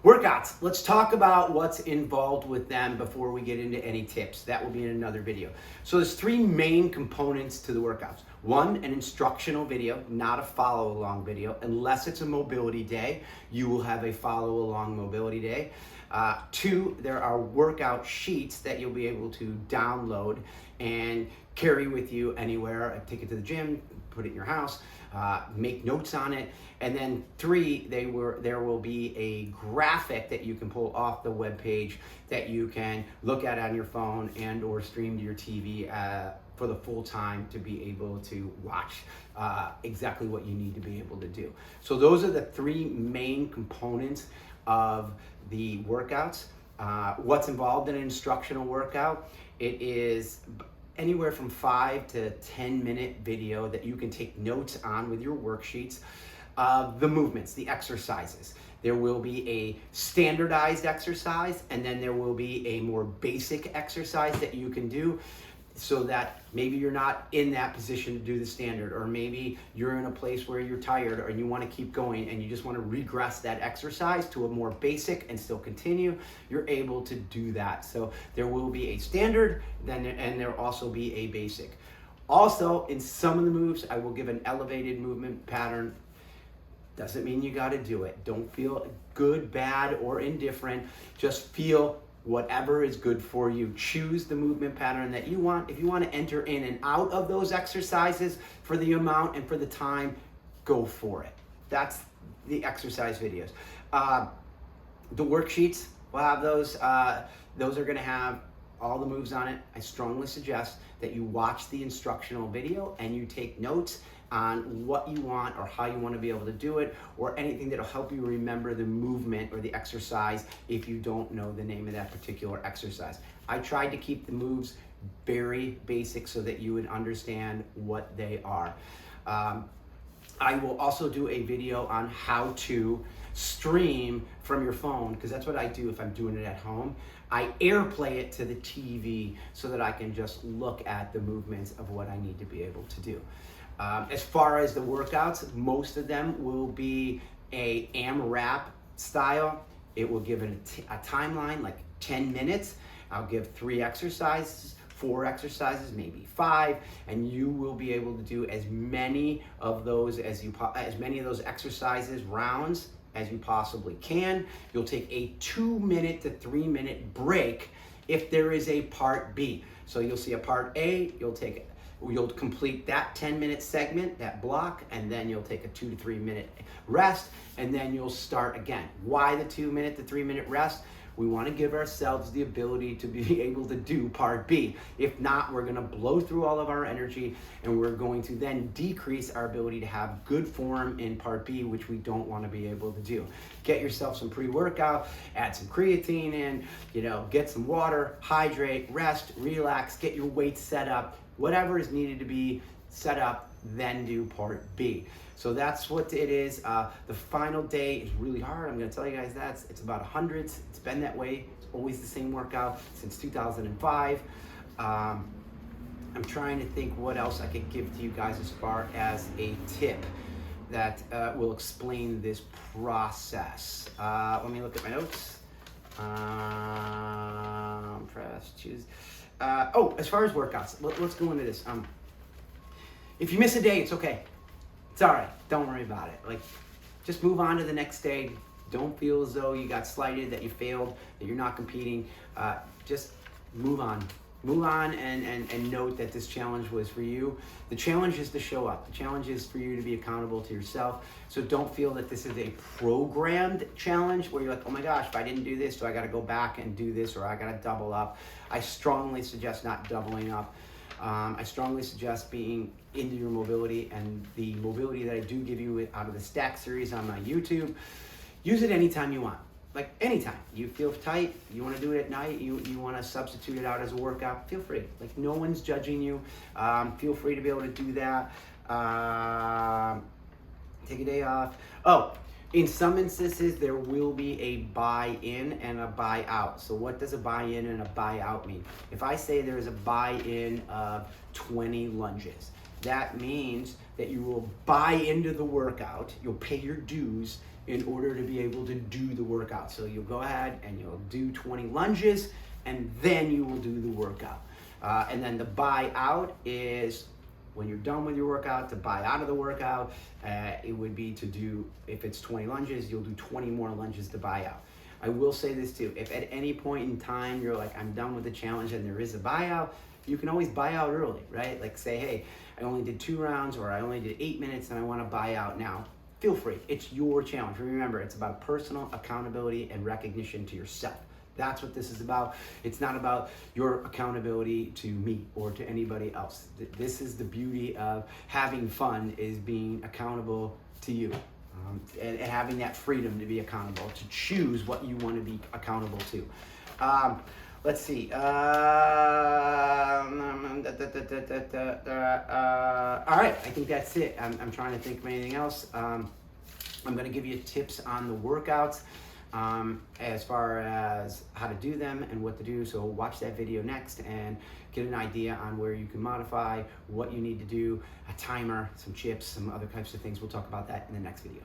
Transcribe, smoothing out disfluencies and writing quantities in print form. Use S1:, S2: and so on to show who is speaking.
S1: Workouts, let's talk about what's involved with them before we get into any tips. That will be in another video. So there's three main components to the workouts. One, an instructional video, not a follow along video. Unless it's a mobility day, you will have a follow along mobility day. Two, there are workout sheets that you'll be able to download and carry with you anywhere. Take it to the gym, put it in your house, make notes on it. And then three, there will be a graphic that you can pull off the web page that you can look at on your phone and or stream to your TV for the full time to be able to watch exactly what you need to be able to do. So those are the three main components of the workouts. What's involved in an instructional workout? It is anywhere from 5 to 10 minute video that you can take notes on with your worksheets. The movements, the exercises. There will be a standardized exercise, and then there will be a more basic exercise that you can do, so that maybe you're not in that position to do the standard, or maybe you're in a place where you're tired or you want to keep going and you just want to regress that exercise to a more basic and still continue. You're able to do that. So there will be a standard, and there'll also be a basic. Also, in some of the moves, I will give an elevated movement pattern. Doesn't mean you got to do it. Don't feel good, bad, or indifferent. Just feel whatever is good for you. Choose the movement pattern that you want. If you want to enter in and out of those exercises for the amount and for the time, go for it. That's the exercise videos. The worksheets, we'll have those. Those are going to have all the moves on it. I strongly suggest that you watch the instructional video and you take notes on what you want or how you want to be able to do it, or anything that'll help you remember the movement or the exercise if you don't know the name of that particular exercise. I tried to keep the moves very basic so that you would understand what they are. I will also do a video on how to stream from your phone, because that's what I do if I'm doing it at home. I airplay it to the TV so that I can just look at the movements of what I need to be able to do. As far as the workouts, most of them will be a AMRAP style. It will give a timeline, like 10 minutes. I'll give 3 exercises, 4 exercises, maybe 5, and you will be able to do as many of those exercises, rounds, as you possibly can. You'll take a 2-minute to 3-minute break if there is a part B. So you'll see a part A, you'll complete that 10-minute segment, that block, and then you'll take a 2 to 3 minute rest, and then you'll start again. Why the 2-minute to 3-minute rest? We want to give ourselves the ability to be able to do part B. If not, we're going to blow through all of our energy, and we're going to then decrease our ability to have good form in part B, which we don't want to be able to do. Get yourself some pre-workout, add some creatine in, get some water, hydrate, rest, relax, get your weights set up. Whatever is needed to be set up, then do part B. So that's what it is. The final day is really hard. I'm going to tell you guys that. It's about hundreds. It's been that way. It's always the same workout since 2005. I'm trying to think what else I could give to you guys as far as a tip that will explain this process. Let me look at my notes. Press, choose. As far as workouts, let's go into this. If you miss a day, it's okay. It's all right. Don't worry about it. Just move on to the next day. Don't feel as though you got slighted, that you failed, that you're not competing. Just move on. Move on and note that this challenge was for you. The challenge is to show up. The challenge is for you to be accountable to yourself. So don't feel that this is a programmed challenge where you're like, oh my gosh, if I didn't do this, so I got to go back and do this, or I got to double up. I strongly suggest not doubling up. I strongly suggest being into your mobility, and the mobility that I do give you out of the Stack series on my YouTube, use it anytime you want. Like anytime you feel tight, you want to do it at night, you want to substitute it out as a workout, feel free. No one's judging you. Feel free to be able to do that. Take a day off. In some instances, there will be a buy-in and a buy-out. So what does a buy-in and a buy-out mean? If I say there is a buy-in of 20 lunges, that means that you will buy into the workout, you'll pay your dues in order to be able to do the workout. So you'll go ahead and you'll do 20 lunges, and then you will do the workout. And then the buy out is when you're done with your workout, to buy out of the workout. It would be to do, if it's 20 lunges, you'll do 20 more lunges to buy out. I will say this too, if at any point in time you're like, I'm done with the challenge and there is a buyout, you can always buy out early, right? Like say, hey, I only did 2 rounds or I only did 8 minutes and I want to buy out now. Feel free, it's your challenge. Remember, it's about personal accountability and recognition to yourself. That's what this is about. It's not about your accountability to me or to anybody else. This is the beauty of having fun, is being accountable to you. And having that freedom to be accountable, to choose what you want to be accountable to. Let's see. All right, I think that's it. I'm trying to think of anything else. I'm going to give you tips on the workouts as far as how to do them and what to do. So watch that video next and get an idea on where you can modify, what you need to do, a timer, some chips, some other types of things. We'll talk about that in the next video.